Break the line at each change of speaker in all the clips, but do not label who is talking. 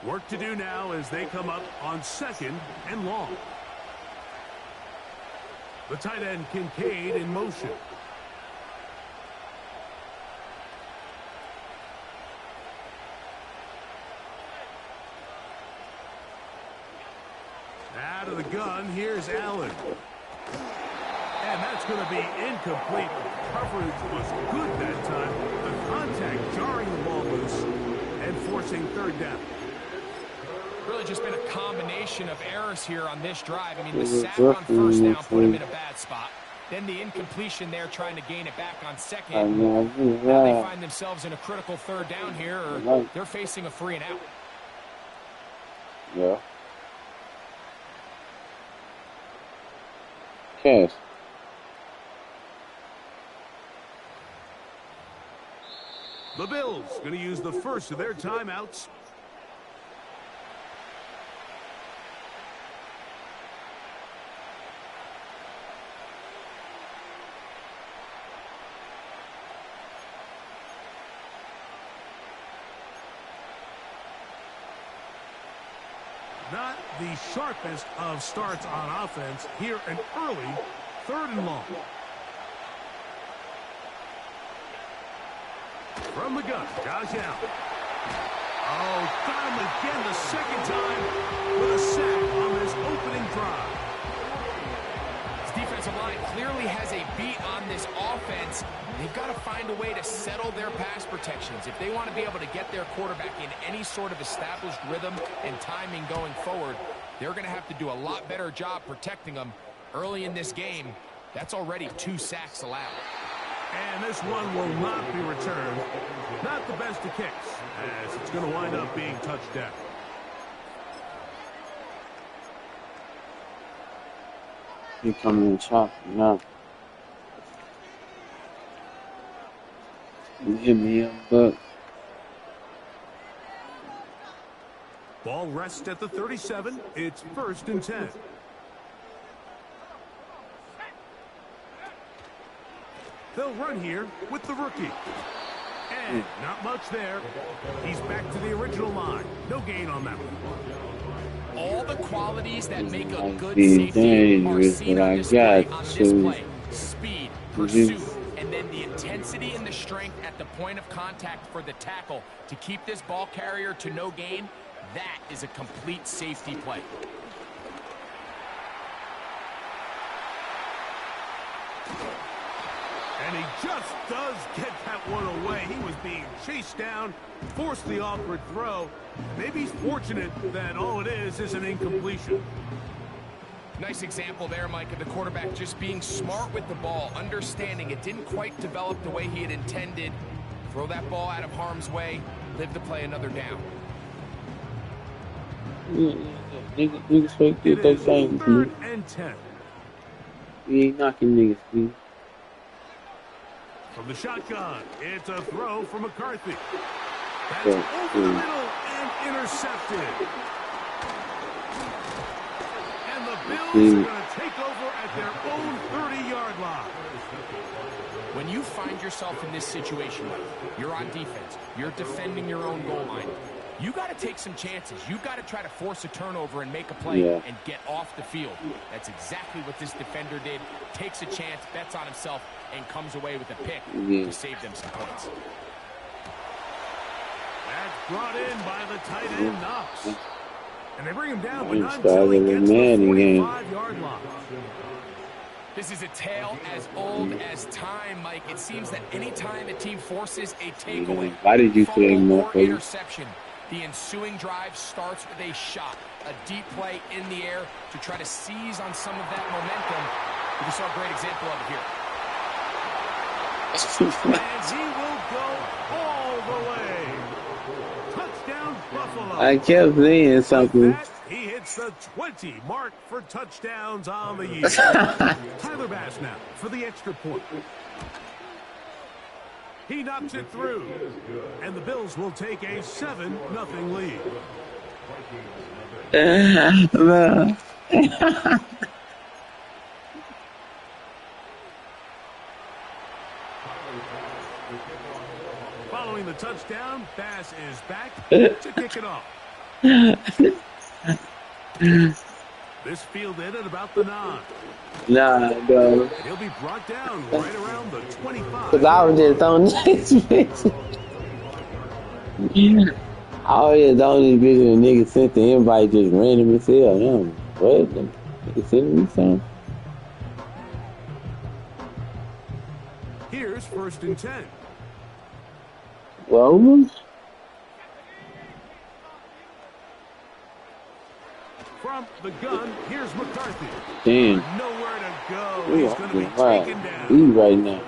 Work to do now as they come up on 2nd and long. The tight end Kincaid in motion. Out of the gun, here's Allen. And that's going to be incomplete. Coverage was good that time. The contact jarring the ball loose and forcing 3rd down.
Really just been a combination of errors here on this drive. I mean, the sack on 1st down put him in a bad spot. Then the incompletion there trying to gain it back on 2nd. Now they find themselves in a critical 3rd down here, or they're facing a 3 and out.
Yeah. Cash.
The Bills going to use the first of their timeouts. Not the sharpest of starts on offense here, an early 3rd and long. From the gun, Josh Allen. Oh, got him again the 2nd time with a sack on this opening drive.
This defensive line clearly has a beat on this offense. They've got to find a way to settle their pass protections. If they want to be able to get their quarterback in any sort of established rhythm and timing going forward, they're going to have to do a lot better job protecting them early in this game. That's already 2 sacks allowed.
And this one will not be returned. Not the best of kicks, as it's going to wind up being touchdown.
You coming in choppy now. You hit me up, but
ball rests at the 37. It's 1st and 10. They'll run here with the rookie. And not much there. He's back to the original line. No gain on that one.
All the qualities that make a good safety are seen on display on this play. Speed, pursuit, and then the intensity and the strength at the point of contact for the tackle to keep this ball carrier to no gain. That is a complete safety play.
And he just does get that one away. He was being chased down, forced the awkward throw. Maybe he's fortunate that all it is an incompletion.
Nice example there, Mike, of the quarterback just being smart with the ball, understanding it didn't quite develop the way he had intended. Throw that ball out of harm's way, live to play another down.
Niggas fake it, those things,
3rd and 10.
We ain't knocking niggas, dude.
From the shotgun, it's a throw from McCarthy. That's over the middle and intercepted. And the Bills are going to take over at their own 30-yard line.
When you find yourself in this situation, you're on defense, you're defending your own goal line, you got to take some chances. You got to try to force a turnover and make a play and get off the field. That's exactly what this defender did. Takes a chance, bets on himself, and comes away with a pick to save them some points.
That's brought in by the tight end, Knox. And they bring him down, but not until he gets the 45-yard line.
This is a tale as old as time, Mike. It seems that any time a team forces a takeaway,
why did you say
fumble or interception, the ensuing drive starts with a shot, a deep play in the air to try to seize on some of that momentum. We saw a great example of it here.
And he will go all the way. Touchdown, Buffalo.
I kept saying something.
He hits the 20 mark for touchdowns on the year. Tyler Bass now for the extra point. He knocks it through. And the Bills will take a 7-0 lead. Following the touchdown, Bass is back to kick it off. This fielded at about the 9.
Nah, bro.
He'll be brought down right around the 25.
Cause I was just throwing this bitch. I was just throwing this bitch and the nigga sent the invite just random as hell. What? The nigga sending me something?
Here's 1st and 10.
Well,
From the gun, here's McCarthy.
damn.
Nowhere to go.
We
He's
are
going to be
wild.
taken down.
E right now.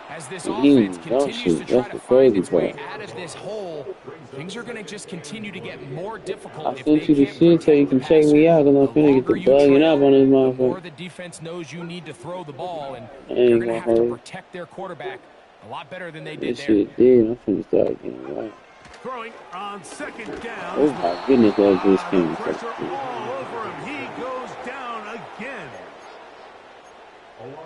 As this
Don't
offense continues
shoot.
to try
That's
to
the
find
crazy
its way
part.
out of this hole, things are going to just continue to get more difficult
I
if
sent
they
you the
can't
shit so you
protect the
can check me
passer.
out, cause I'm
The
finna get
longer
the
you
bugging
trail,
up on this
the more
motherfucker.
the defense knows you need to throw the ball, and
I
they're
ain't
going to
gonna
have to
hold
protect their quarterback a lot better than they did
this
there.
shit dead. I'm finna start getting right.
Throwing on 2nd down.
Oh my goodness, that bitch
The
came
pressure
so
all over him. He goes down again.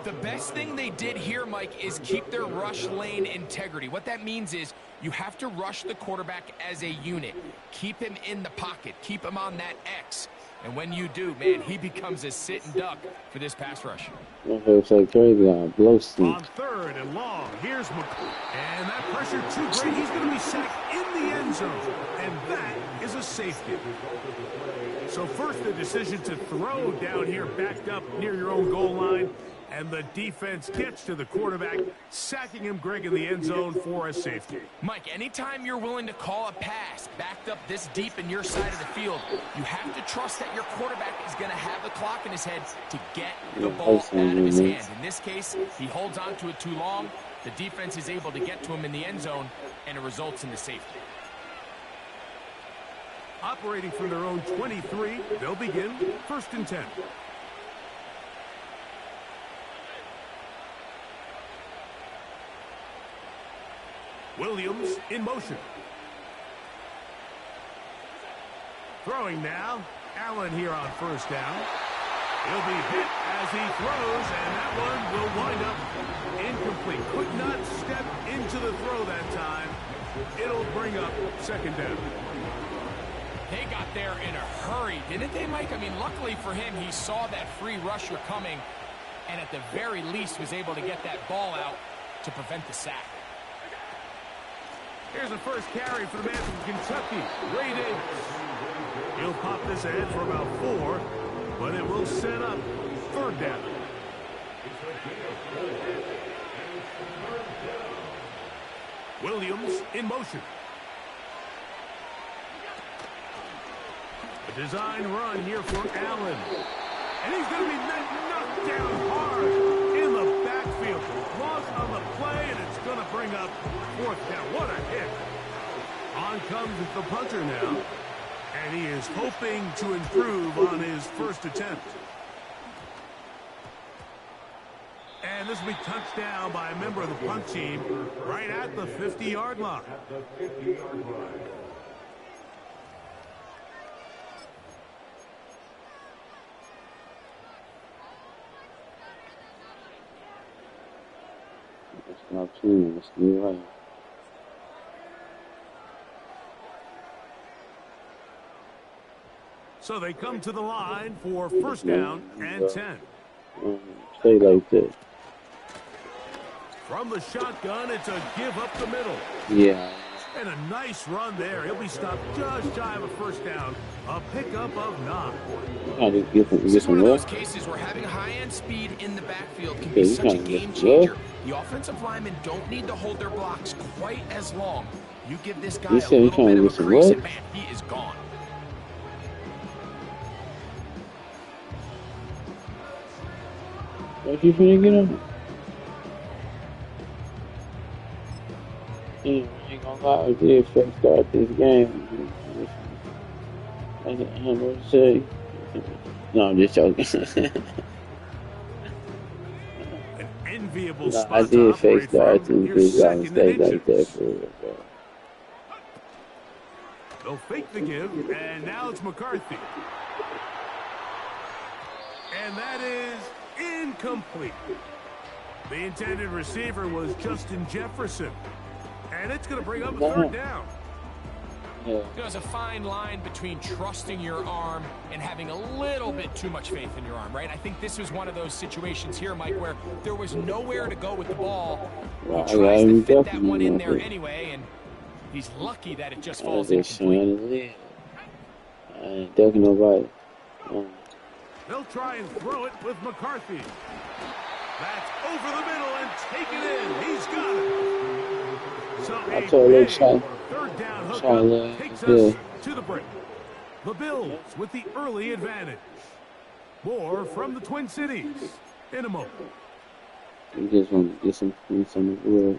The best thing they did here, Mike, is keep their rush lane integrity. What that means is you have to rush the quarterback as a unit. Keep him in the pocket. Keep him on that X. And when you do, man, he becomes a sitting duck for this pass rush.
motherfucker so crazy on blow sleep.
On 3rd and long, here's and that pressure too great. He's going to be sacked in the end zone, and that is a safety. So first, the decision to throw down here, backed up near your own goal line, and the defense gets to the quarterback, sacking him, Greg, in the end zone for a safety.
Mike, anytime you're willing to call a pass backed up this deep in your side of the field, you have to trust that your quarterback is going to have the clock in his head to get the ball out of his hand. In this case, he holds on to it too long. The defense is able to get to him in the end zone, and it results in the safety.
Operating from their own 23, they'll begin 1st and 10. Williams in motion. Throwing now. Allen here on 1st down. He'll be hit as he throws, and that one will wind up incomplete. Could not step into the throw that time. It'll bring up 2nd down.
They got there in a hurry, didn't they, Mike? I mean, luckily for him, he saw that free rusher coming, and at the very least was able to get that ball out to prevent the sack.
Here's the first carry for the man from Kentucky, Ray Davis. He'll pop this ahead for about 4, but it will set up 3rd down. Williams in motion. A design run here for Allen. And he's going to be knocked down hard in the backfield. Loss on the play, and it's going to bring up 4th down. What a hit. On comes the punter now. And he is hoping to improve on his first attempt. And this will be touched down by a member of the punt team right at the 50-yard line.
That's not true. That's still right.
So they come to the line for 1st down and 10.
Stay like that.
From the shotgun, it's a give up the middle.
Yeah.
And a nice run there. He'll be stopped just shy of a 1st down. A pickup of 9.
Trying to get
This is one of
more.
those cases where having high-end speed in the backfield can
Okay,
be
you
such a
trying to
game
get more?
changer. The offensive linemen don't need to hold their blocks quite as long. You give this guy
You
a
said you
little
trying
bit
to
of a
get some
crease,
what?
and man, he is gone.
What you finna get on? Yeah, I ain't gonna lie, I did first start this game. I don't know what to say. No, I'm just joking.
An enviable
No,
spot
I
to
did fake
operate
start
from.
to
Here's
do y'all
2nd
mistake
and
like that
inches.
for real, bro.
They'll fake the give, and now it's McCarthy. And that is incomplete. The intended receiver was Justin Jefferson. And it's going to bring up a 3rd down.
Yeah.
There's a fine line between trusting your arm and having a little bit too much faith in your arm, right? I think this was one of those situations here, Mike, where there was nowhere to go with the ball.
Well,
He tries to fit that one in there
it.
anyway, and he's lucky that it just
I
falls
just
incomplete.
I ain't ducking nobody.
They'll try and throw it with McCarthy. That's over the middle and taken in. He's got it. So
I told him
third down hookup takes us to the break. The Bills with the early advantage. More from the Twin Cities in a moment.
You just want to get some wood.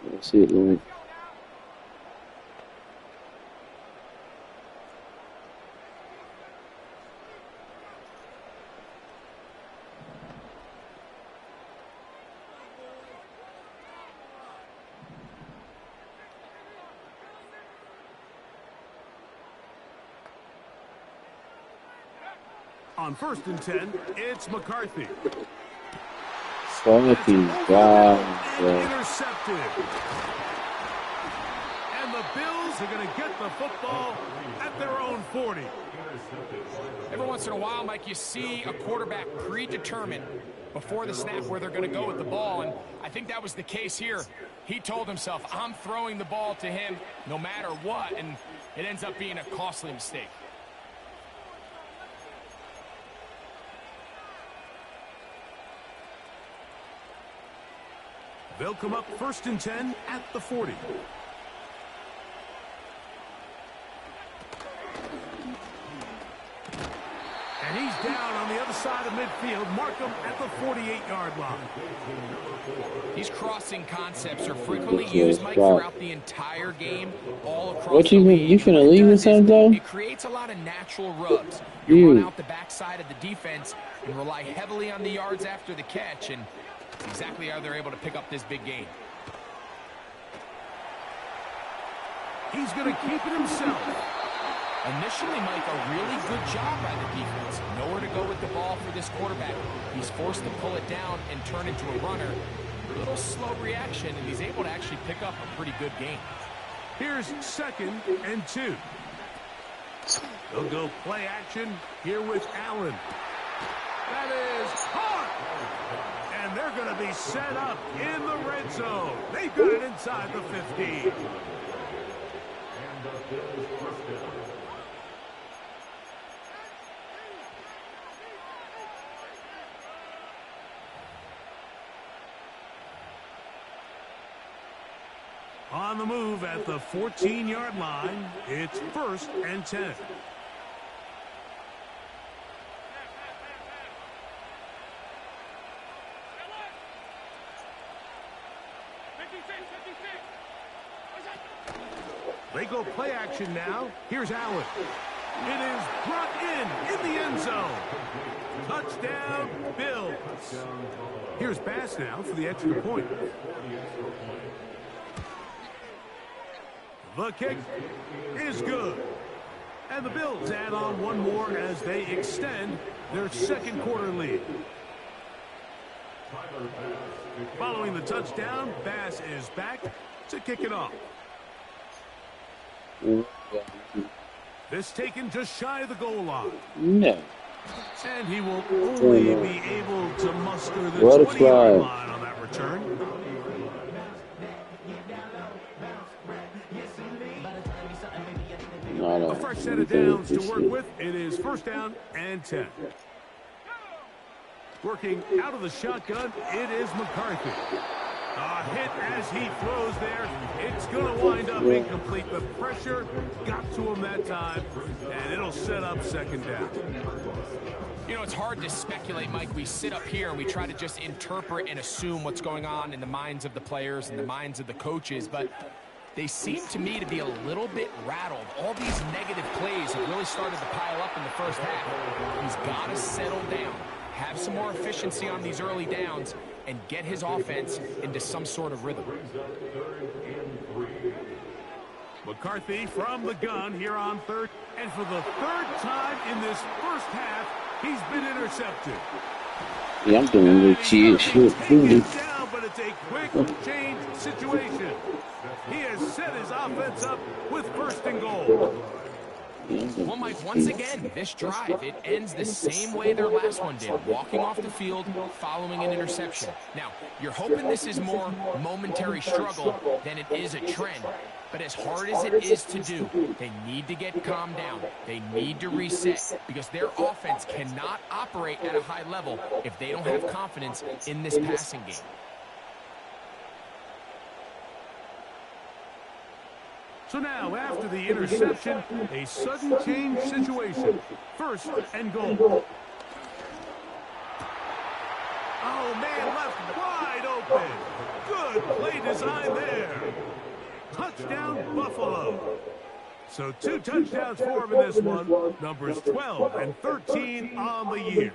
That's it, Lloyd.
On 1st and 10, it's McCarthy. Intercepted. And the Bills are going to get the football at their own 40.
Every once in a while, Mike, you see a quarterback predetermined before the snap where they're going to go with the ball, and I think that was the case here. He told himself, I'm throwing the ball to him no matter what, and it ends up being a costly mistake.
They'll come up 1st and 10 at the 40. And he's down on the other side of midfield. Mark him at the 48-yard line.
These crossing concepts are frequently used, Mike, throughout the entire game, all across the league.
You finna leave or something, though?
It creates a lot of natural rubs. You run out the backside of the defense and rely heavily on the yards after the catch, and it's exactly how they're able to pick up this big gain.
He's going to keep it himself.
Initially, Mike, a really good job by the defense. Nowhere to go with the ball for this quarterback. He's forced to pull it down and turn into a runner. A little slow reaction, and he's able to actually pick up a pretty good gain.
Here's 2nd and 2. They'll go play action here with Allen. That is caught. And they're going to be set up in the red zone. They've got it inside the 15. On the move at the 14-yard line, it's 1st and 10. They go play action now. Here's Allen. It is brought in the end zone. Touchdown, Bills. Here's Bass now for the extra point. The kick is good. And the Bills add on one more as they extend their 2nd quarter lead. Following the touchdown, Bass is back to kick it off. This taken just shy of the goal line.
No.
And he will only be able to muster the 20-yard line on that return. A fresh set of downs to work with. It is 1st down and 10. Working out of the shotgun, it is McCarthy. A hit as he throws there. It's going to wind up incomplete. The pressure got to him that time, and it'll set up 2nd down.
You know, it's hard to speculate, Mike. We sit up here and we try to just interpret and assume what's going on in the minds of the players and the minds of the coaches, but they seem to me to be a little bit rattled. All these negative plays have really started to pile up in the first half. He's got to settle down, have some more efficiency on these early downs, and get his offense into some sort of rhythm.
McCarthy from the gun here on 3rd. And for the 3rd time in this first half, he's been intercepted.
Yeah, I'm doing
And
the
he's
cheat
going to
shit
take
duty.
it down, but it's a quick change situation. He has set his offense up with 1st and goal.
Yeah, I'm
Well,
doing
Mike,
the
once
cheat.
again, this drive, it ends the same way their last one did, walking off the field following an interception. Now, you're hoping this is more momentary struggle than it is a trend. But as hard as it is to do, they need to get calmed down. They need to reset because their offense cannot operate at a high level if they don't have confidence in this passing game.
So now, after the interception, a sudden change situation. 1st and goal. Oh, man, left wide open. Good play design there. Touchdown, Buffalo. So 2 touchdowns for him in this one. Numbers 12 and 13 on the year.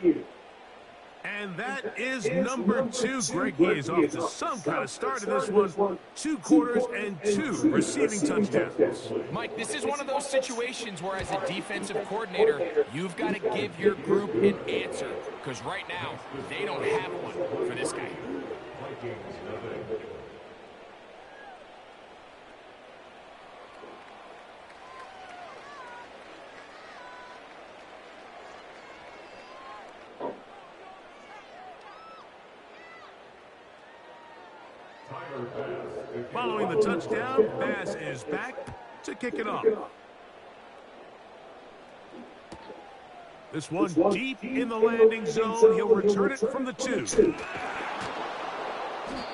And that is number 2. Greg, he is off to some kind of start in this one. 2 quarters and 2 receiving touchdowns.
Mike, this is one of those situations where as a defensive coordinator, you've got to give your group an answer. Because right now, they don't have one for this guy.
Following the touchdown, Bass is back to kick it off. This one deep in the landing zone. He'll return it from the 2.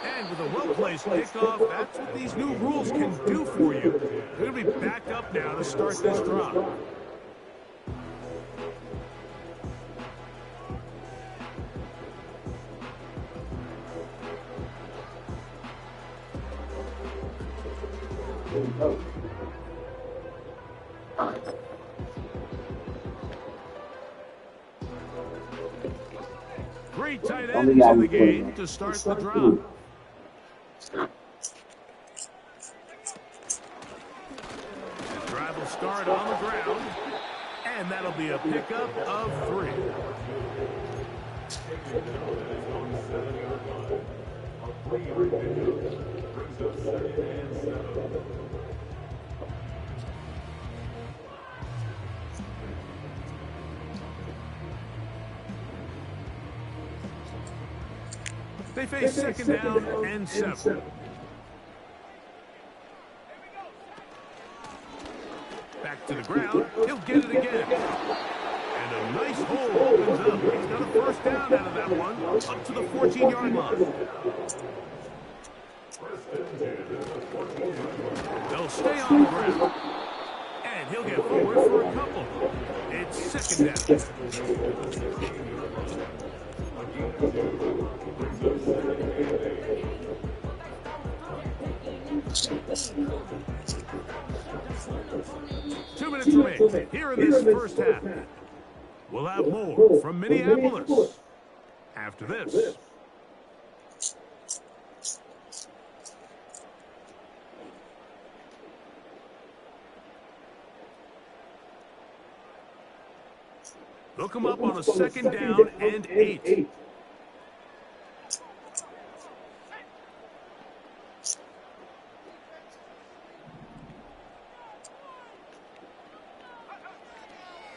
And with a well-placed kickoff, that's what these new rules can do for you. They're going to be backed up now to start this drive. Great tight ends in the game to start the drive. The drive will start on the ground, and that'll be a pickup of 3. They face 2nd down and 7. Back to the ground. He'll get it again. And a nice hole opens up. He's got a 1st down out of that one, up to the 14-yard line. They'll stay on the ground. And he'll get forward for a couple. It's 2nd down. 2 minutes remain here in this 1st half. We'll have more from Minneapolis after this. They'll come up on a 2nd down and 8.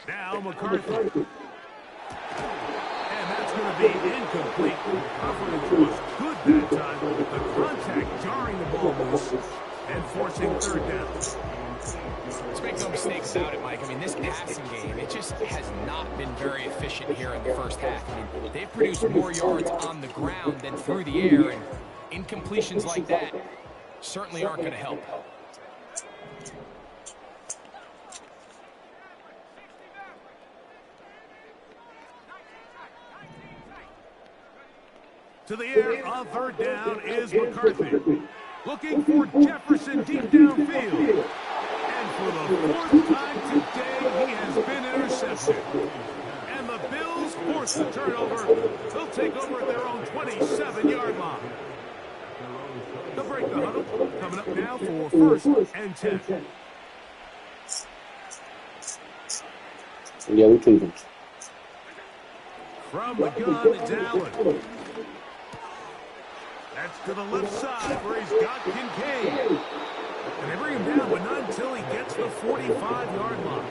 Now McCarthy. And that's going to be incomplete. Coverage was good that time. The contact jarring the ball loose and forcing 3rd down.
Let's make no mistake about it, Mike. I mean, this passing game, it just has not been very efficient here in the 1st half. I mean, they've produced more yards on the ground than through the air, and incompletions like that certainly aren't going to help.
To the air on 3rd down is McCarthy. Looking for Jefferson deep downfield. And for the 4th time today, he has been intercepted. And the Bills force the turnover. They'll take over at their own 27-yard line. They'll break the huddle. Coming up now for 1st and 10.
Yeah, we can.
From the gun, it's Allen. That's to the left side where he's got Kincaid. And they bring him down, but not until he gets the 45-yard line.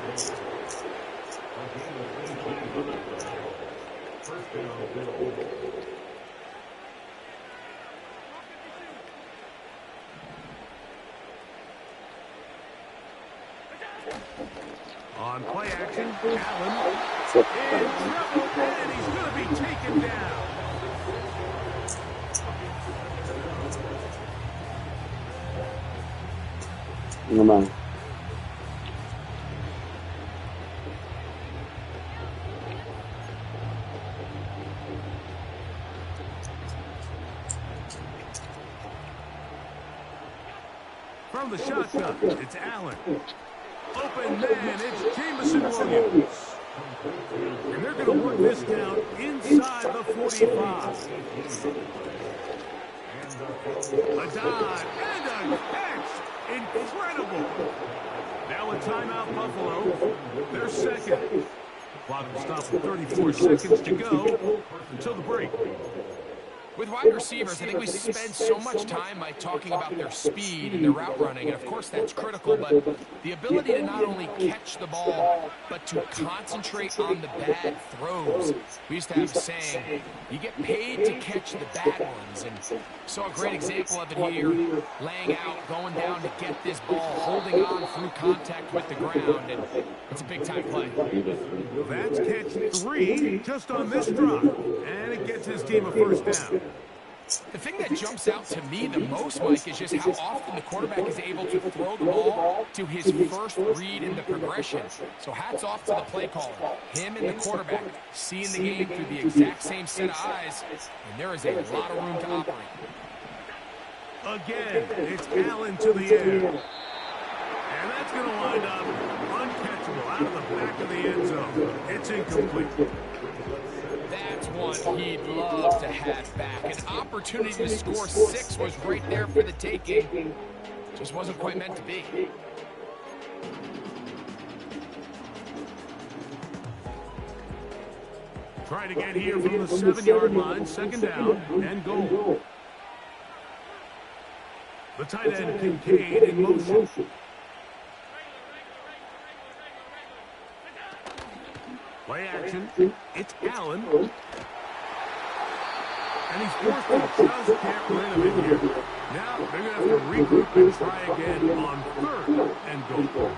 On play action, Allen in trouble, and he's going to be taken down.
No man.
From the shotgun, it's Allen. Open man, it's Jameson Williams. And they're going to work this down inside the 45. A dive and a catch. Incredible. Now a timeout, Buffalo. They're second. Clock will stop with 34 seconds to go until the break.
With wide receivers, I think we spend so much time talking about their speed and their route running, and of course that's critical, but the ability to not only catch the ball, but to concentrate on the bad throws. We used to have a saying, you get paid to catch the bad ones, and saw a great example of it here, laying out, going down to get this ball, holding on through contact with the ground, and it's a big-time play.
That's catch 3 just on this drive, and it gets his team a first down.
The thing that jumps out to me the most, Mike, is just how often the quarterback is able to throw the ball to his first read in the progression. So hats off to the play caller. Him and the quarterback seeing the game through the exact same set of eyes, and there is a lot of room to operate.
Again, it's Allen to the air. And that's going to wind up uncatchable out of the back of the end zone. It's incomplete.
That's one he'd love to have back. An opportunity to score 6 was right there for the taking. Just wasn't quite meant to be.
Trying to get here from the 7-yard line, second down and goal. The tight end Kincaid in motion. Play action. It's Allen. And he's forced to just get rid of it here. Now they're going to have to regroup and try again on third and goal.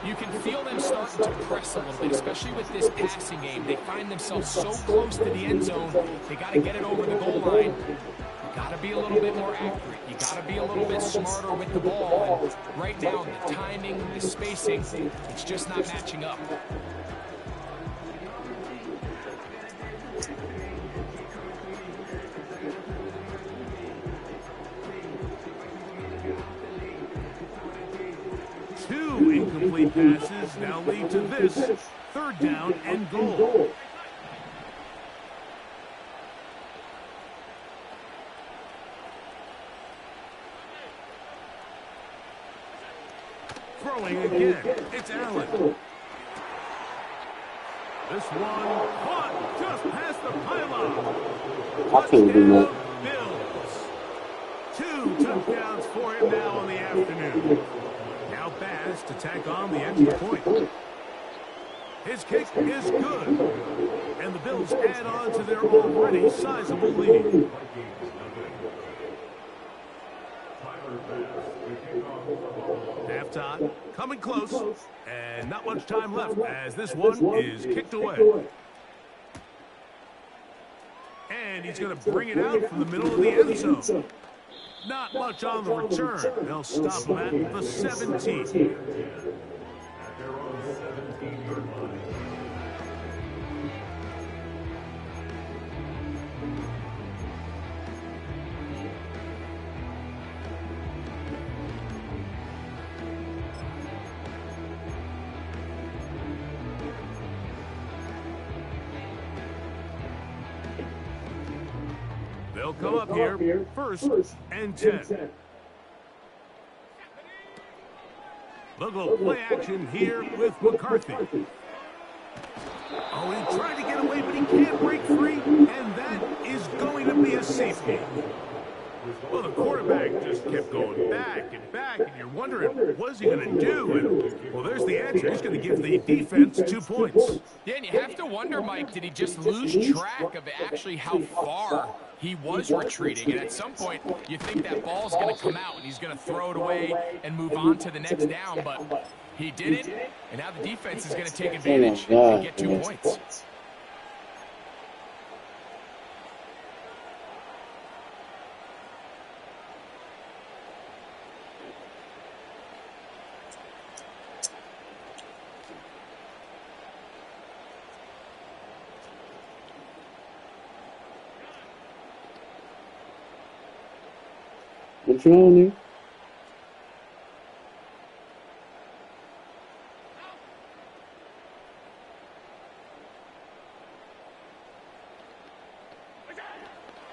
You can feel them starting to press a little bit, especially with this passing game. They find themselves so close to the end zone, they got to get it over the goal line. You got to be a little bit more accurate. You got to be a little bit smarter with the ball. And right now, the timing, the spacing, it's just not matching up.
Two incomplete passes now lead to this third down and goal. Throwing again, it's Allen. This one caught just past the pylon. Touchdown, Bills. 2 touchdowns for him now on the afternoon. Now Bass to tack on the extra point. His kick is good. And the Bills add on to their already sizable lead. Halftime coming close, and not much time left as this one is kicked away. And he's going to bring it out from the middle of the end zone. Not much on the return. They'll stop him at the 17. They'll come up here first and 10. They'll go play action here with McCarthy. Oh, Oh, he tried to get away, but he can't break free, and that is going to be a safety. Well, the quarterback just kept going back, and you're wondering, what is he going to do? And, well, there's the answer. He's going to give the defense 2 points.
Yeah, and you have to wonder, Mike, did he just lose track of actually how far he was retreating? And at some point, you think that ball's going to come out, and he's going to throw it away and move on to the next down, but he didn't, and now the defense is going to take advantage and get 2 points.
What's wrong with you?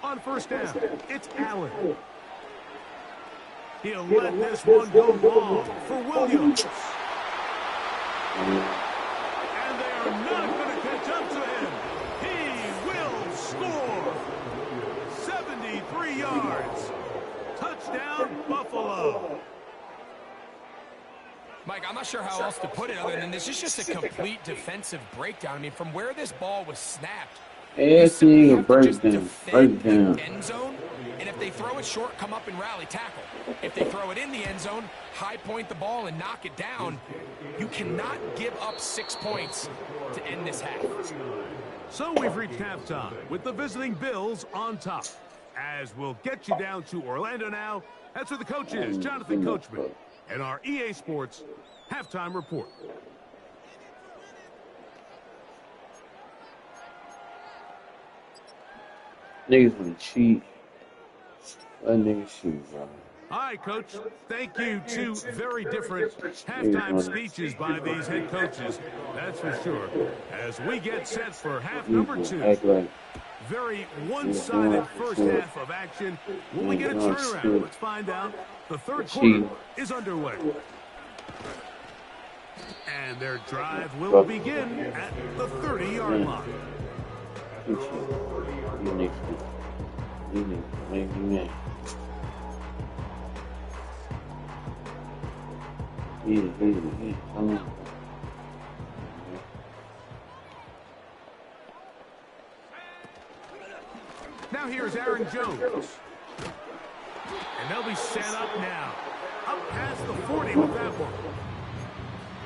On first down, it's Allen. He'll let this one go long for Williams. And they are not going to catch up to him. He will score. 73 yards. Touchdown, Buffalo.
Mike, I'm not sure how else to put it other than this is just a complete defensive breakdown. I mean, from where this ball was snapped,
Everything a breakdown.
End zone, and if they throw it short, come up and rally tackle. If they throw it in the end zone, high point the ball and knock it down. You cannot give up 6 points to end this half.
So we've reached halftime with the visiting Bills on top. As we'll get you down to Orlando now, that's where the coach is, Jonathan Coachman, and our EA Sports halftime report.
Niggas wanna cheat. Let niggas shoot, bro.
All right, Coach. Thank you. 2 very different halftime speeches by these head coaches. That's for sure. As we get set for half number 2. Very one-sided first half of action. Will we get a turnaround? Let's find out. The third quarter is underway. And their drive will begin at the 30-yard line. Now here's Aaron Jones. And they'll be set up now. Up past the 40 with that one.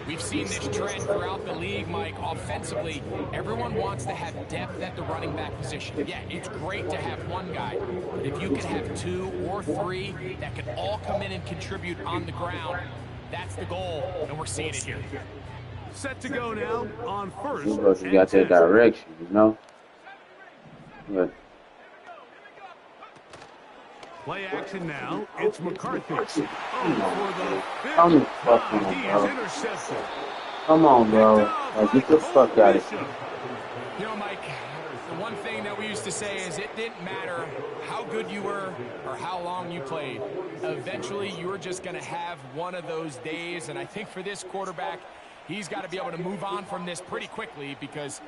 We've seen this trend throughout the league, Mike. Offensively, everyone wants to have depth at the running back position. Yeah, it's great to have one guy, but if you could have 2 or 3 that could all come in and contribute on the ground, that's the goal, and we're seeing it here.
Set to go now on first.
You got that direction, you know? But
play action now. It's McCarthy. Oh, for the
fifth.
He is intercepted.
Come on, bro. Like, get the fuck out of here.
You know, Mike, the one thing that we used to say is it didn't matter how good you were or how long you played. Eventually, you were just going to have one of those days, and I think for this quarterback, he's got to be able to move on from this pretty quickly because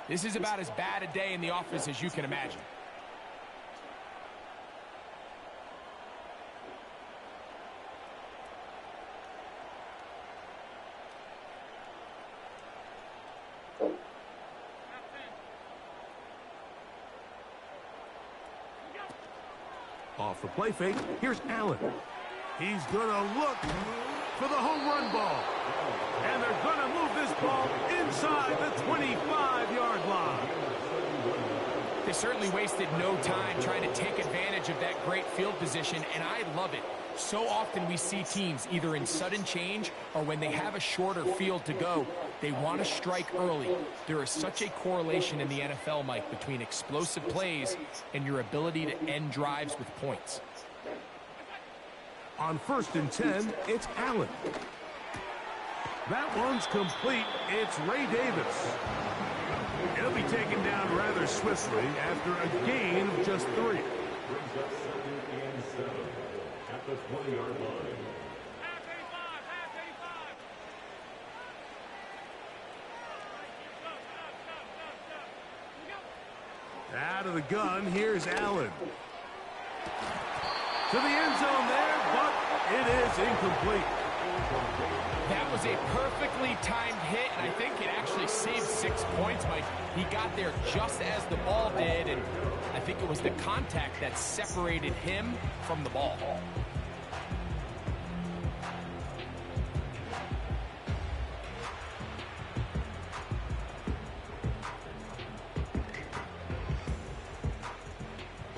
this is about as bad a day in the office as you can imagine.
Off the play fake, here's Allen. He's going to look for the home run ball. And they're going to move this ball inside the 25-yard line.
They certainly wasted no time trying to take advantage of that great field position, and I love it. So often we see teams either in sudden change or when they have a shorter field to go, they want to strike early. There is such a correlation in the NFL, Mike, between explosive plays and your ability to end drives with points.
On 1st and 10, it's Allen. That one's complete. It's Ray Davis. He'll be taken down rather swiftly after a gain of just 3. At the 20-yard line. Out of the gun, here's Allen. To the end zone there, but it is incomplete.
That was a perfectly timed hit, and I think it actually saved 6 points, Mike. He got there just as the ball did, and I think it was the contact that separated him from the ball.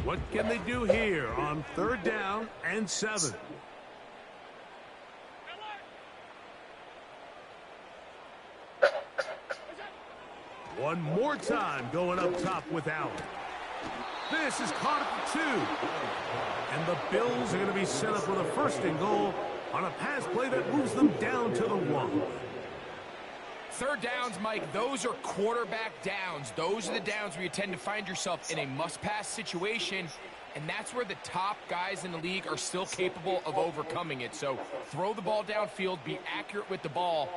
What can they do here on 3rd down and 7? One more time going up top with Allen. This is caught at the 2. And the Bills are going to be set up with a 1st and goal on a pass play that moves them down to the 1.
3rd downs, Mike, those are quarterback downs. Those are the downs where you tend to find yourself in a must-pass situation, and that's where the top guys in the league are still capable of overcoming it. So throw the ball downfield, be accurate with the ball.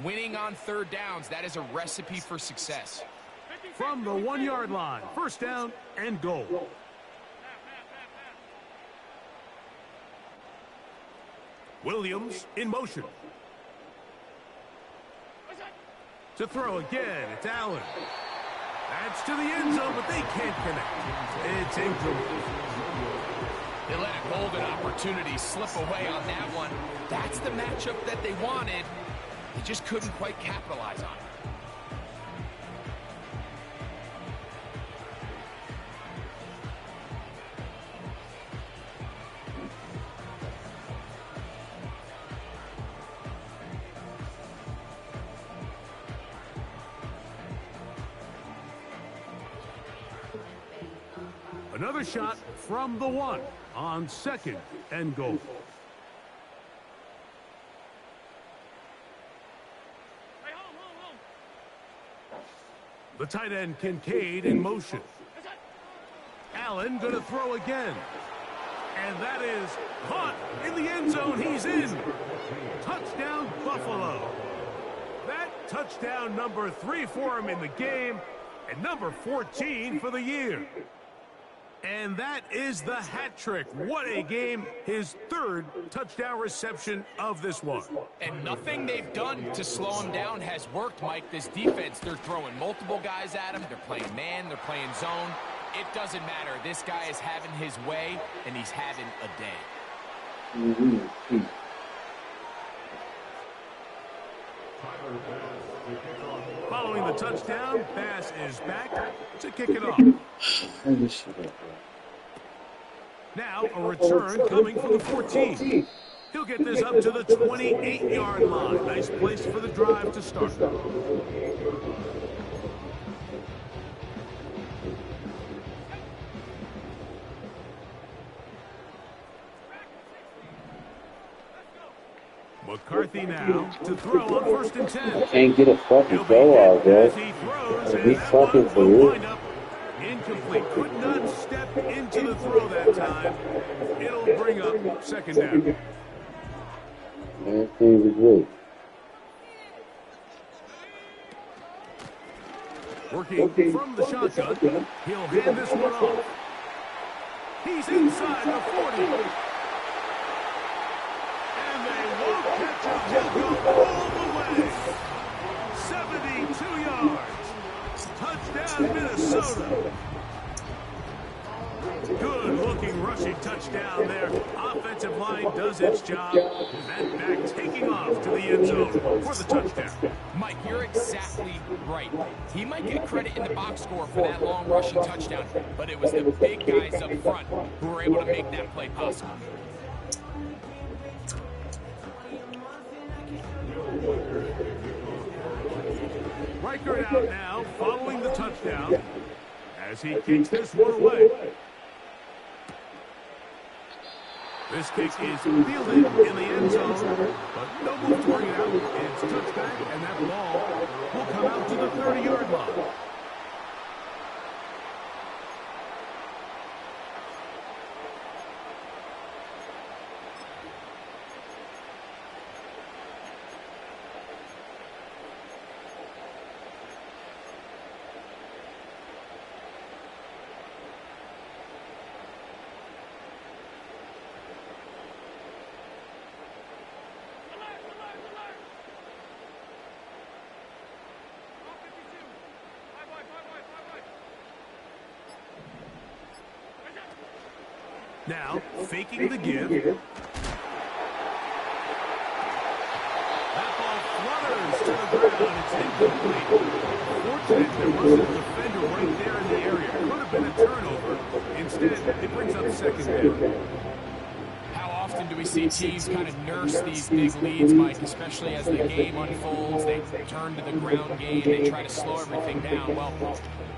Winning on 3rd downs, that is a recipe for success.
From the 1-yard line, 1st down and goal. Williams in motion. To throw again, it's Allen. That's to the end zone, but they can't connect. It's incomplete.
They let a golden opportunity slip away on that one. That's the matchup that they wanted. They just couldn't quite capitalize on it.
Another shot from the 1 on 2nd and goal. The tight end Kincaid in motion. Allen going to throw again. And that is caught in the end zone. He's in. Touchdown, Buffalo. That touchdown number 3 for him in the game and number 14 for the year. And that is the hat trick. What a game. His 3rd touchdown reception of this one.
And nothing they've done to slow him down has worked, Mike. This defense, they're throwing multiple guys at him. They're playing man. They're playing zone. It doesn't matter. This guy is having his way, and he's having a day.
Following the touchdown, Bass is back to kick it off. Now a return coming from the 14. He'll get this up to the 28-yard line. Nice place for the drive to start. McCarthy now to throw on 1st and 10.
Can't get a fucking go out, bro. Be fucking for you.
Incomplete. Could not step into the throw that time. It'll bring up 2nd down.
Everything was good.
Working from the shotgun. He'll hand this one off. He's inside the 40. And they won't catch him. He'll go all the way. 72 yards. Touchdown, Minnesota. Good-looking rushing touchdown there. Offensive line does its job. And back taking off to the end zone for the touchdown.
Mike, you're exactly right. He might get credit in the box score for that long rushing touchdown, but it was the big guys up front who were able to make that play possible.
Reichert out now, following the touchdown, as he kicks this one away. This kick is fielded in the end zone, but no move to bring it out. It's touchback, and that ball will come out to the 30-yard line. Now, faking the give. That ball flutters to the ground. It's incomplete. Fortunate there wasn't a defender right there in the area. It could have been a turnover. Instead, it brings up second down.
How often do we see teams kind of nurse these big leads, Mike, especially as the game unfolds? They turn to the ground game. They try to slow everything down. Well,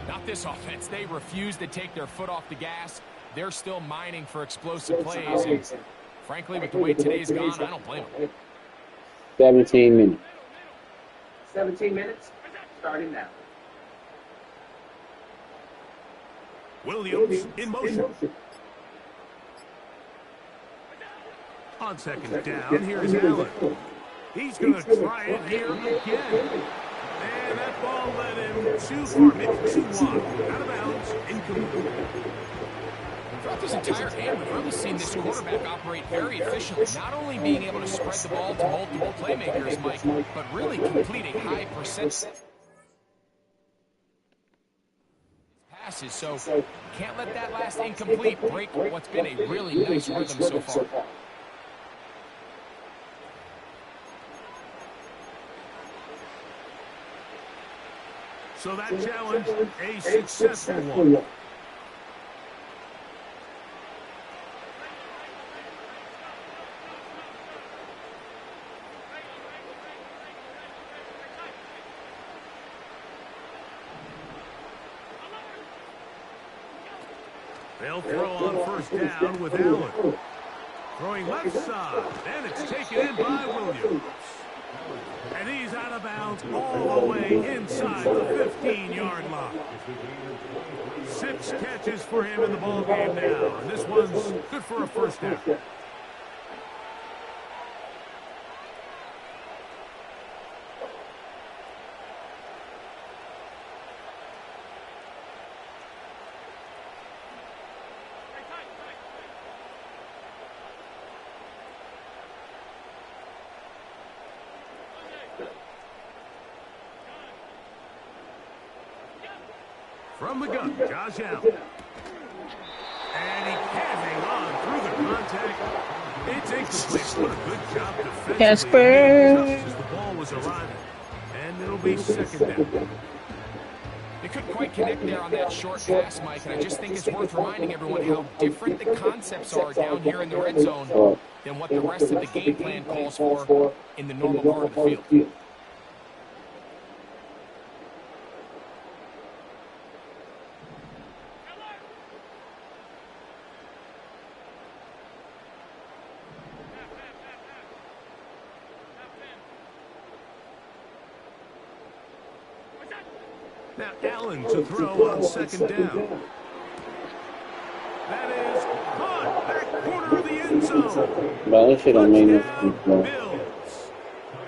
not this offense. They refuse to take their foot off the gas. They're still mining for explosive plays. And frankly, with the way today's gone, I don't blame them.
17 minutes.
17 minutes, starting now.
Williams in motion. On second down, here's Allen. He's going to try it here again. And that ball led him too far, maybe too wide. Out of bounds, incomplete.
Throughout this entire game, we've really seen this quarterback operate very efficiently, not only being able to spread the ball to multiple playmakers, Mike, but really completing high percentage passes. So can't let that last incomplete break what's been a really nice rhythm so far.
So that challenge, a successful one. They'll throw on first down with Allen. Throwing left side, and it's taken in by Williams. And he's out of bounds all the way inside the 15-yard line. 6 catches for him in the ballgame now, and this one's good for a first down. From the gun, Josh Allen. And he can't hang on through the contact. It's incomplete. What a good job defensively.
Casper.
Just as the ball was arriving. And it'll be second down.
They couldn't quite connect there on that short pass, Mike, and I just think it's worth reminding everyone how different the concepts are down here in the red zone than what the rest of the game plan calls for in the normal part of the field.
Now Allen to throw on second down. That is caught back corner of the end zone.
Bro, this shit don't mean nothing, bro.
Bills.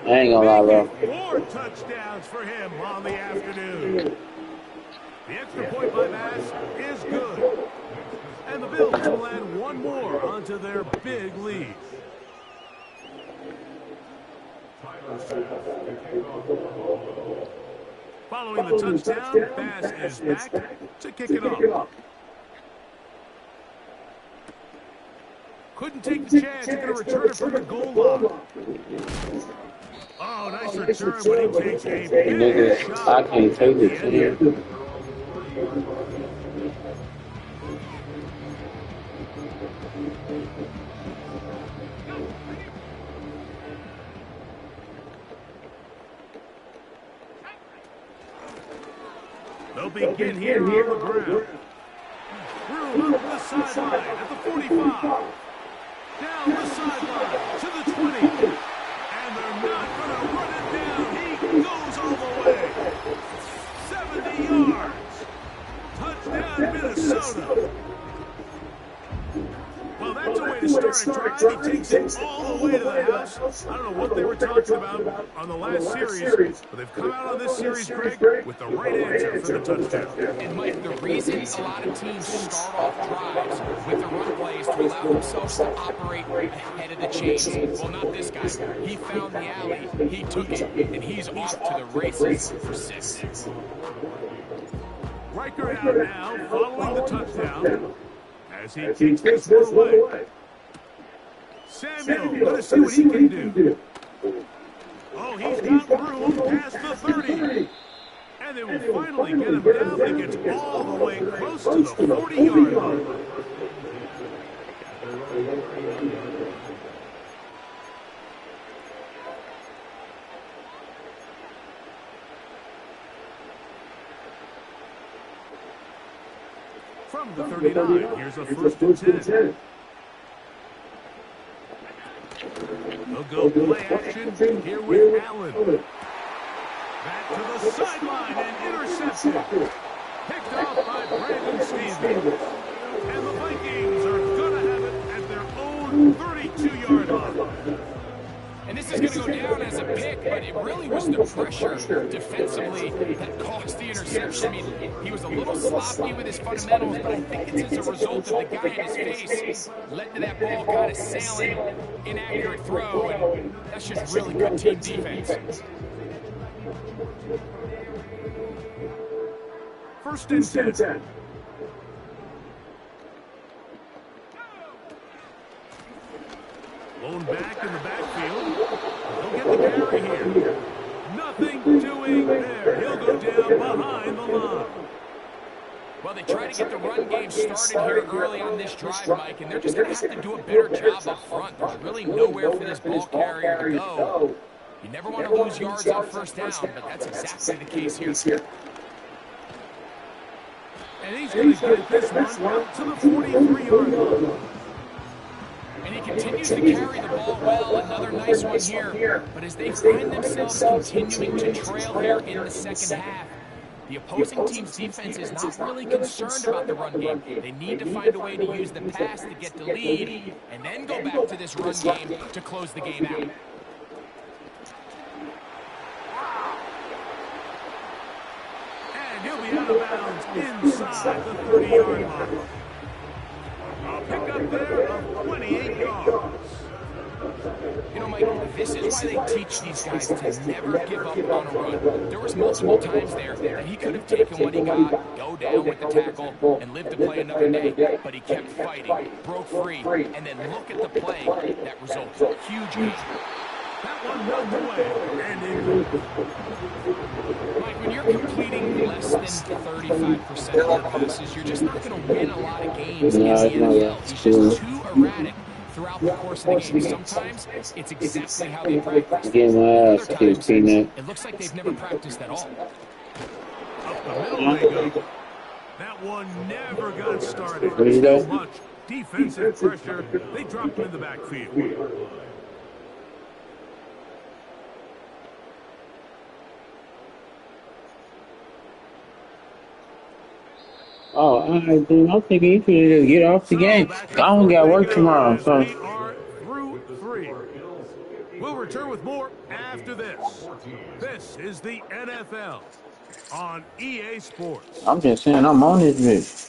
I ain't gonna lie, bro.
4 touchdowns for him on the afternoon. The extra point by Bass is good. And the Bills will add one more onto their big lead. Following the touchdown, Bass is back to kick it off. Couldn't take the chance. He's going to return it from the goal line. Oh, nice return, but he takes a big
Nigga,
shot.
I can't take this shit.
They'll begin here on the ground. Through up the sideline at the 45. Down the sideline to the 20. And they're not going to run it down. He goes all the way. 70 yards. Touchdown, Minnesota. Well, that's a way to start a drive. He takes it all the way to the house. I don't know what they were talking about on the last series, but they've come out on this series, Greg, with the right answer for the touchdown.
And, Mike, the reason a lot of teams start off drives with the run plays to allow themselves to operate ahead of the chains. Well, not this guy. He found the alley, he took it, and he's off to the races for 6.
Riker out now, following the touchdown. as he kicks this one away. Samuel, going to see what he can do. Oh, he's got room past the 30. And they will finally get him down, but he gets all the way close to the 40-yard line. From the 39, here's a first and 10. They'll go play action here with Allen. Back to the sideline and intercepted. Picked off by Brandon Stevens. And the Vikings are going to have it at their own 32-yard line.
And this is going to go down as a pick, but it really was the pressure defensively that caused the interception. I mean, he was a little sloppy with his fundamentals, but I think it's as a result of the guy in his face led to that ball kind of sailing, inaccurate throw, and that's just really good team defense.
First and 10. Blown back in the backfield. He'll get the carry here. Nothing doing there. He'll go down behind the line.
Well, they try to get the run game started here early on this drive, Mike, and they're just going to have to do a better job up front. There's really nowhere for this ball carrier to go. You never want to lose yards on first down, but that's exactly the case here.
And he's going to get this one out to the 43-yard line.
And he continues to carry the ball well. Another nice one here. But as they find themselves continuing to trail here in the second half, the opposing team's defense is not really concerned about the run game. They need to find a way to use the pass to get the lead and then go back to this run game to close the game out.
And he'll be out of bounds inside the 30-yard line. A pickup there of 28 yards.
You know, Mike, this is why they teach these guys to never give up on a run. There was multiple times there that he could have taken what he got, go down with the tackle, and live to play another day. But he kept fighting, broke free, and then look at the play that resulted. Huge gain.
That one knocked away and in.
Mike, when you're completing less than 35% of your passes, you're just not going to win a lot of games in the NFL. He's just too erratic throughout the course of the game. Sometimes it's exactly how they practice. Other times, it looks like they've never practiced at all.
Up the middle they go. That one never got started. Too much defensive pressure. They dropped him in the backfield.
Oh, all right, dude. I'm thinking you could just get off the game. I don't got work tomorrow, so.
We are through 3. We'll return with more after this. This is the NFL on EA Sports.
I'm just saying I'm on this bitch.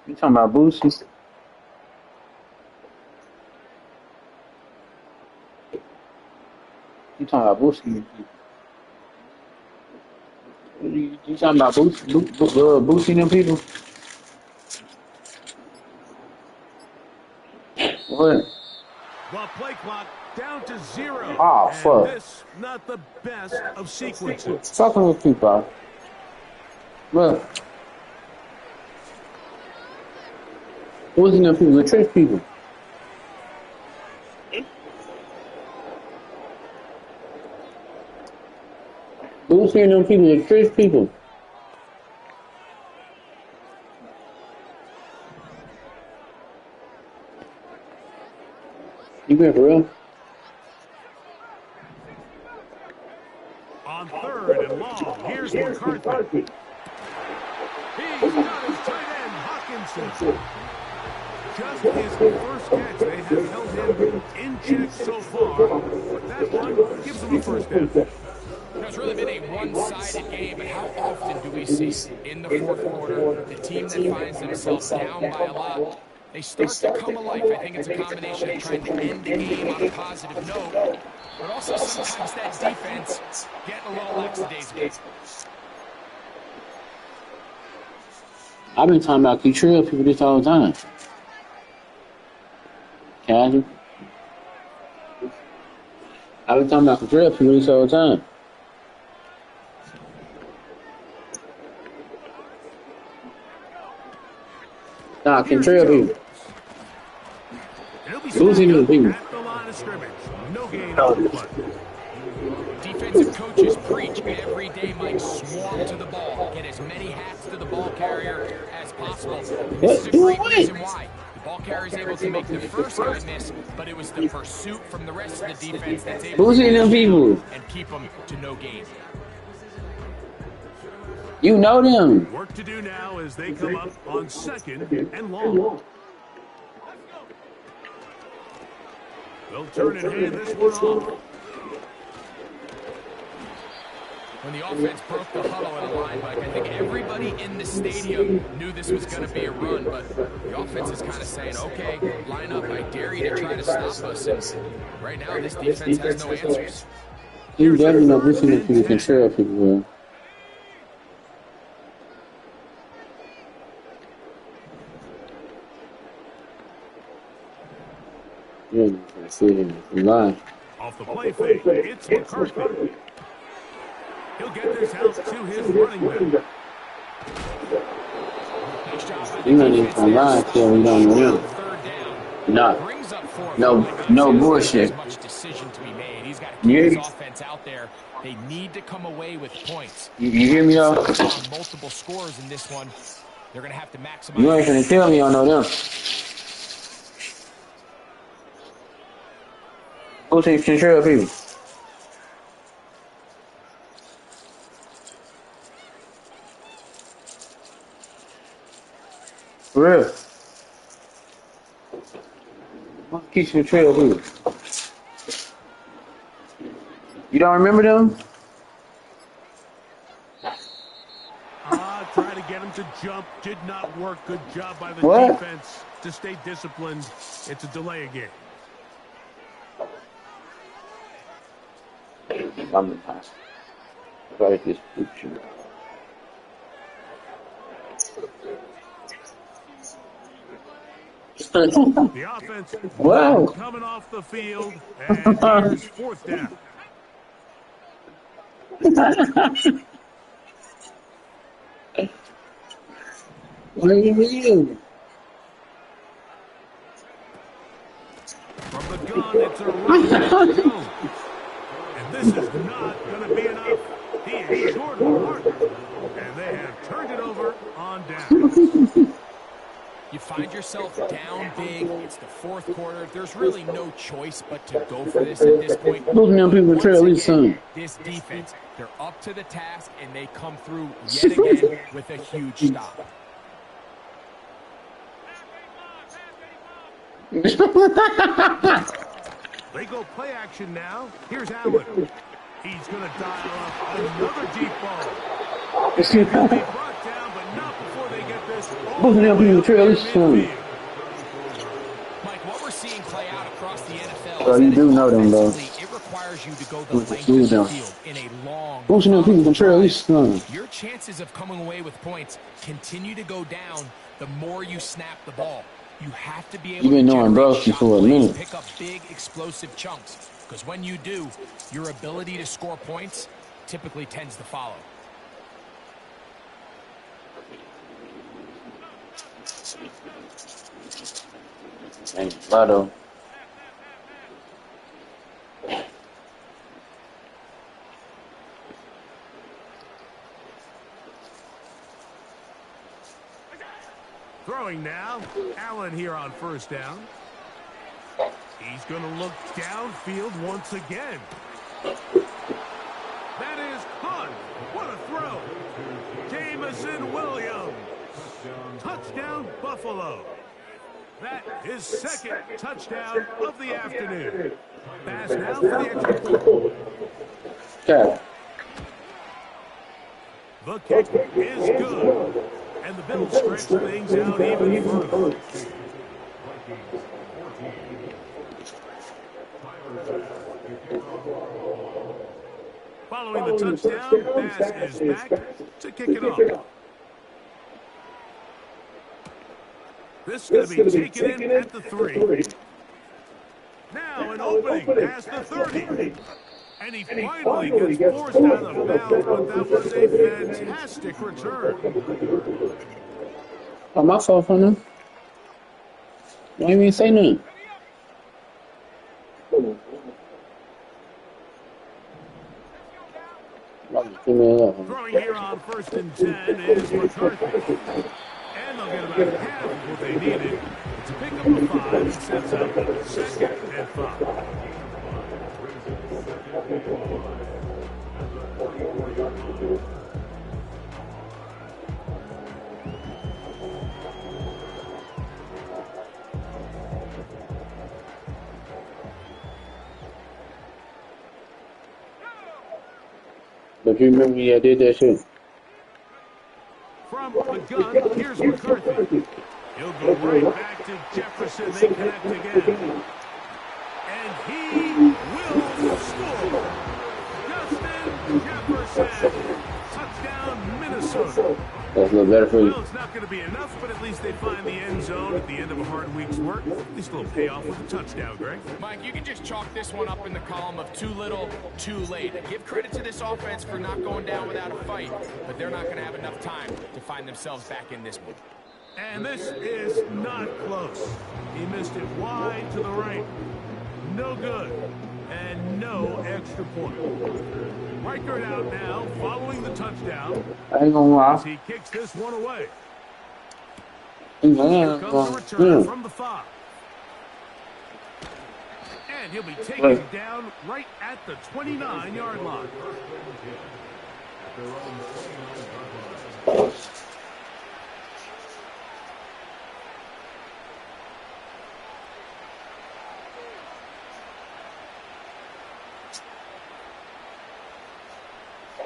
You talking about Boosie? You talking about Boosie? You talking about Boosie and them people? What?
Well, play clock down to 0.
Oh, fuck.
And this not the best of sequences.
Fucking with people. Look. Boosie and them people, the church people. Boosie and them people, the church people. You been for real?
On 3rd and long, here's McCarthy. He's got his tight end, Hawkinson. Just his first catch. They have held him in check so far. But that one gives him a first down.
it's really been a one-sided game, but how often do we see in the fourth quarter the team that finds themselves down by a lot, they start to come alive? I think it's a combination of trying to end the game on a positive note, but also sometimes that defense getting a little lackadaisical.
I've been talking about Kutrell people this all the time. Casual. I've been talking about Kutrell people this all the time. Nah, Kutrell people. Who's in the people?
At the line of scrimmage. No gain on the play.
Defensive coaches preach every day, Mike, swarm to the ball. Get as many hats to the ball carrier as possible. This is a great reason why. The ball carrier is able to make the first guy miss, but it was the pursuit from the rest of the defense that's able
Who's in them people?
and keep them to no gain.
You know them.
Work to do now as they come up on 2nd and long. They'll turn and hand this one off.
When the offense broke the huddle in a line, Mike, I think everybody in the stadium knew this was going to be a run, but the offense is kind of saying, okay, line up, I dare you to try to stop us. And right now, this defense has no answers.
You definitely know which one people control people well. Yeah, I see him live.
Off the play fake, it's McCarthy. He'll get this out to his running back.
Nice job.
You know this on live till we don't know him. No bullshit.
Much decision to be made. He's got to
Yeah.
keep his offense out there. They need to come away with points.
You hear me though?
On multiple scores in this one, they're going to have to maximize.
You ain't gonna tell me I know them. Who takes control of people? For real. What keeps control of people? You don't remember them?
Try to get him to jump. Did not work. Good job by the defense to stay disciplined. It's a delay again.
I'm the pass. Right, this picture.
The offense coming off the field, and here's 4th down.
What are you reading?
From the gun, it's a run to Jones. And this is not going to be enough. He is short of the mark. And they have turned it over on down.
You find yourself down big. It's the fourth quarter. There's really no choice but to go for this at this point.
Those young people trail at least some.
This defense, they're up to the task, and they come through yet again with a huge stop.
They go play action now. Here's Allen. He's going to dial up another deep ball. He'll be brought down, but not before they get this all the way up midfield.
Mike, what we're seeing play out across the NFL
Well, you do know them, though.
it requires you to go the length of the field in a long
Most of them people control these some.
Your chances of coming away with points continue to go down the more you snap the ball. You have to be able
You've been
to
knowing
generate
Broski
shot
for a
plays,
minute.
pick up big explosive chunks. Because when you do, your ability to score points typically tends to follow.
And Lotto.
Throwing now. Allen here on 1st down. He's going to look downfield once again. That is Hunt. What a throw. Jamison Williams. Touchdown, Buffalo. That is 2nd touchdown of the afternoon. Pass now for the extra point.
Okay.
The kick is good. And the Bills stretch things out even further. Following the touchdown, Bass is back to kick it off. This is going to be taken in at the 3. Now an opening past the 30. And he finally gets forced out of bounds, but that was a fantastic return.
Oh, my fault on him. Why didn't you say nothing?
Throwing here on 1st and 10 is McCarthy. And they'll get about half of what they needed to pick up a 5 and sets up 2nd and 5.
But you remember I did that shit?
From the gun, here's McCarthy. He'll go right back to Jefferson. They connect again. And he will score. Justin Jefferson. Touchdown, Minnesota.
That's a little better for you.
Well, it's not going to be enough, but at least they find the end zone at the end of a hard week's work. At least a little payoff with a touchdown, Greg.
Mike, you can just chalk this one up in the column of too little, too late. Give credit to this offense for not going down without a fight, but they're not going to have enough time to find themselves back in this one.
And this is not close. He missed it wide to the right. No good. And no extra point. Reichert out now, following the touchdown.
I ain't gonna lie.
As he kicks this one away.
Here
Here comes the return from the 5. And he'll be taken down right at the 29-yard line.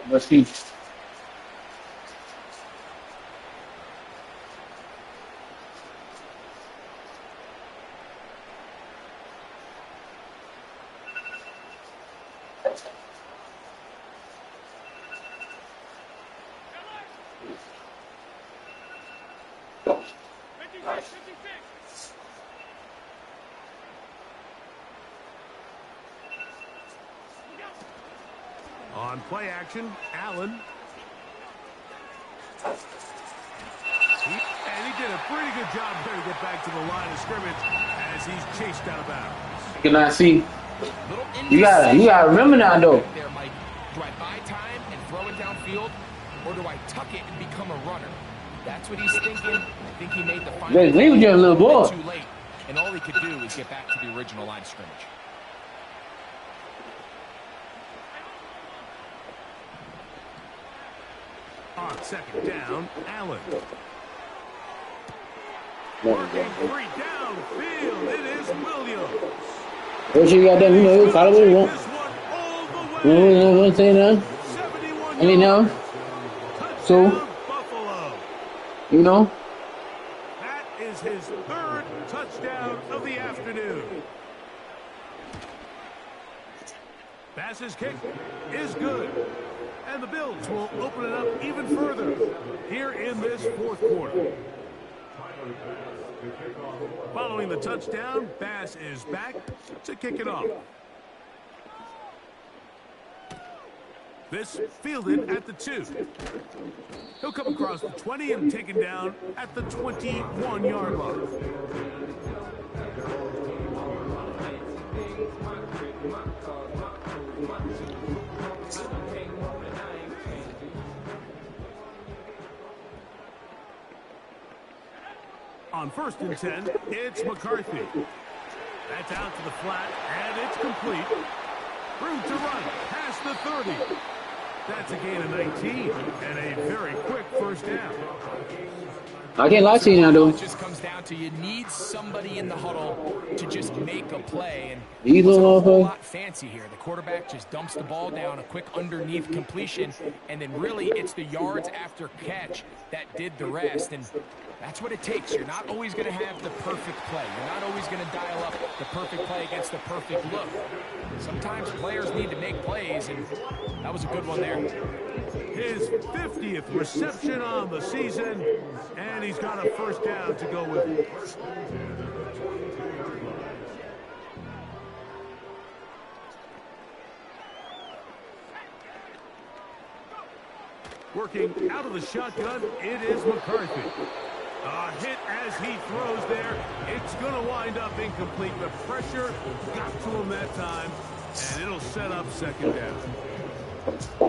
Let's see.
On play action, Allen. And he did a pretty good job there to get back to the line of scrimmage as he's chased out of bounds.
Can I see? You gotta remember now, though.
There, Mike. Do I buy time and throw it downfield, or do I tuck it and become a runner? That's what he's thinking. I think he made the final
He was just a little boy.
too late, and all he could do is get back to the original line of scrimmage.
On 2nd down, Allen. Working 3 downfield. It is Williams.
What you got done? You know, call it what you want.
This one all the way.
You know what I'm saying now?
71
I mean, now. So,
Touchdown, Buffalo.
you know.
That is his 3rd touchdown of the afternoon. Bass's kick is good. And the Bills will open it up even further here in this 4th quarter. Following the touchdown, Bass is back to kick it off. This fielded at the 2. He'll come across the 20 and taken down at the 21-yard line. On 1st and 10, it's McCarthy. That's out to the flat, and it's complete. Room to run past the 30. That's a gain of 19, and a very quick 1st down.
I can't lie to you now, though.
It just comes down to you need somebody in the huddle to just make a play. And
These
it wasn't a
little
whole
motherfuckers.
lot fancy here. The quarterback just dumps the ball down, a quick underneath completion, and then really it's the yards after catch that did the rest. And that's what it takes. You're not always going to have the perfect play. You're not always going to dial up the perfect play against the perfect look. Sometimes players need to make plays, and that was a good one there.
His 50th reception on the season, and he's got a first down to go with it. Working out of the shotgun, it is McCarthy. A hit as he throws there. It's going to wind up incomplete. The pressure got to him that time, and it'll set up second down.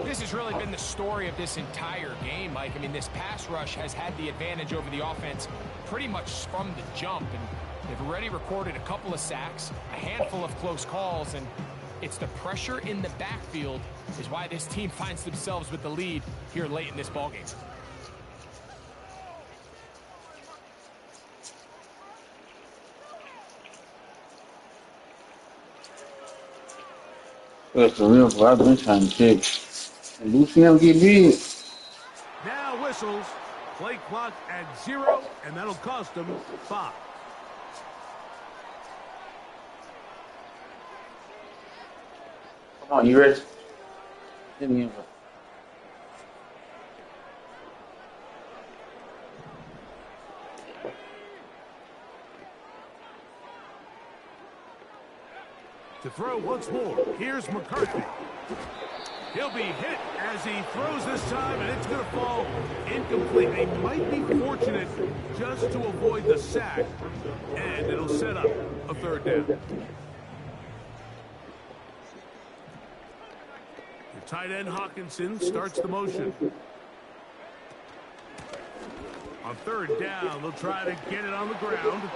This has really been the story of this entire game, Mike. I mean, this pass rush has had the advantage over the offense pretty much from the jump, and they've already recorded a couple of sacks, a handful of close calls, and it's the pressure in the backfield is why this team finds themselves with the lead here late in this ballgame.
That's the real I've been trying to check. And Lucy never get big.
Now whistles. Play clock at 0, and that'll cost them 5.
Come on, you ready? Hit me in.
To throw once more, here's McCarthy. He'll be hit as he throws this time, and it's going to fall incomplete. They might be fortunate just to avoid the sack, and it'll set up a third down. Your tight end Hawkinson starts the motion. On third down, they'll try to get it on the ground.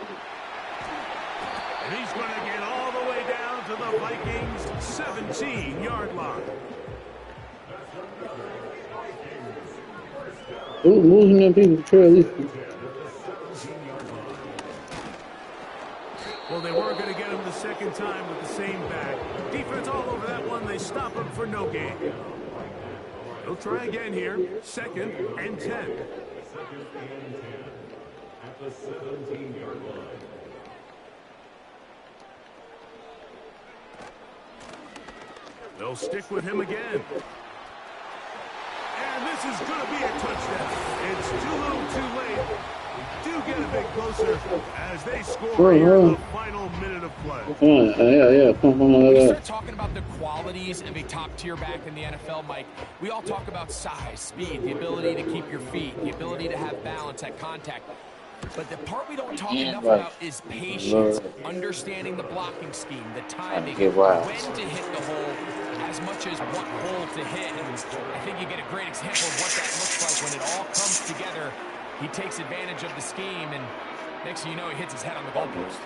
And he's going to get all the way down to the Vikings' 17-yard line.
Ooh, losing them people to trail this.
Well, they weren't going to get him the second time with the same back. Defense all over that one. They stop him for no gain. They'll try again here. 2nd and 10. At the 17-yard line. They'll stick with him again. And this is going to be a touchdown. It's too little too late. We do get a bit closer as they score here in the final minute of play.
Come on,
We start talking about the qualities of a top-tier back in the NFL, Mike. We all talk about size, speed, the ability to keep your feet, the ability to have balance at contact. But the part we don't talk enough about is patience, understanding the blocking scheme, the timing, when to hit the hole, as much as what hole to hit. And I think you get a great example of what that looks like when it all comes together. He takes advantage of the scheme, and next thing you know, he hits his head on the goalpost.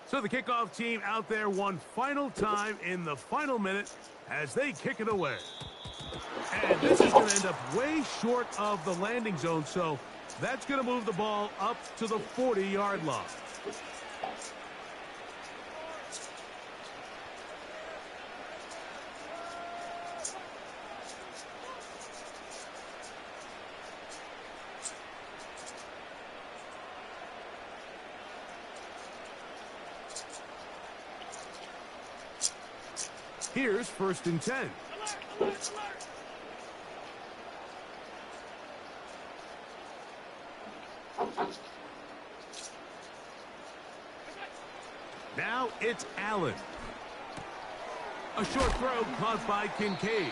So the kickoff team out there one final time in the final minute as they kick it away. And this is going to end up way short of the landing zone, so that's going to move the ball up to the 40-yard line. Here's 1st and 10. Now it's Allen. A short throw caught by Kincaid.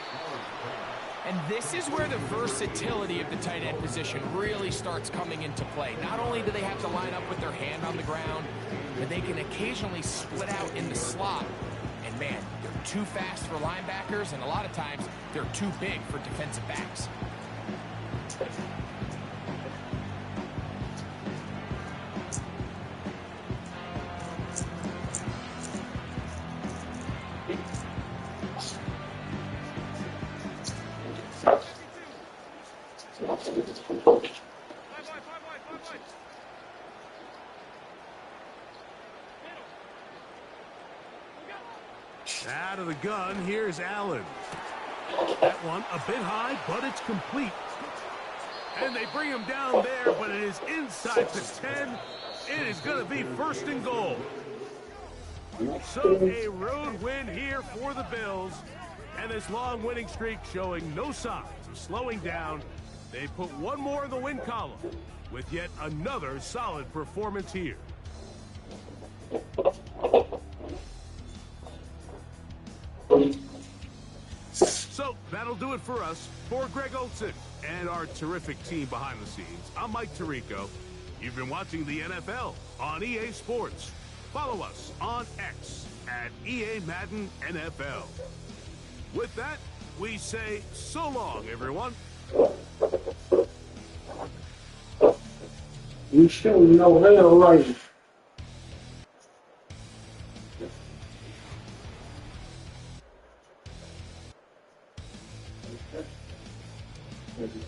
And this is where the versatility of the tight end position really starts coming into play. Not only do they have to line up with their hand on the ground, but they can occasionally split out in the slot. And man, they're too fast for linebackers, and a lot of times they're too big for defensive backs.
Out of the gun, here's Allen. That one a bit high, but it's complete. And they bring him down there, but it is inside the 10. It is going to be first and goal. So a road win here for the Bills. And this long winning streak showing no signs of slowing down. They put one more in the win column with yet another solid performance here. So that'll do it for us. For Greg Olsen and our terrific team behind the scenes, I'm Mike Tirico. You've been watching the NFL on EA Sports. Follow us on X at EA Madden NFL. With that, we say so long, everyone.
You sure know hell right. What do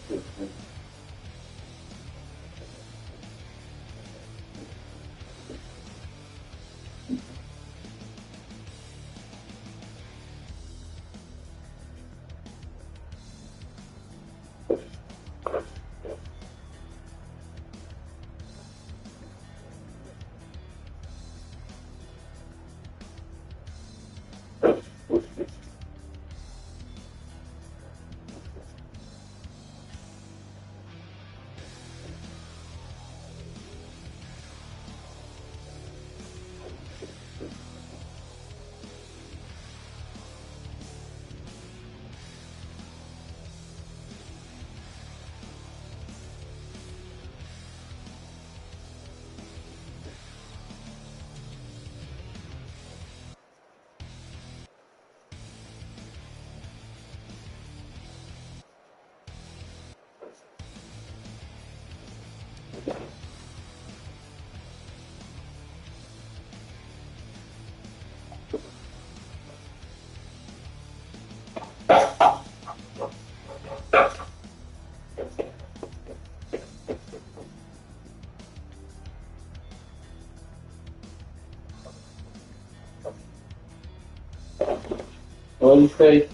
you say?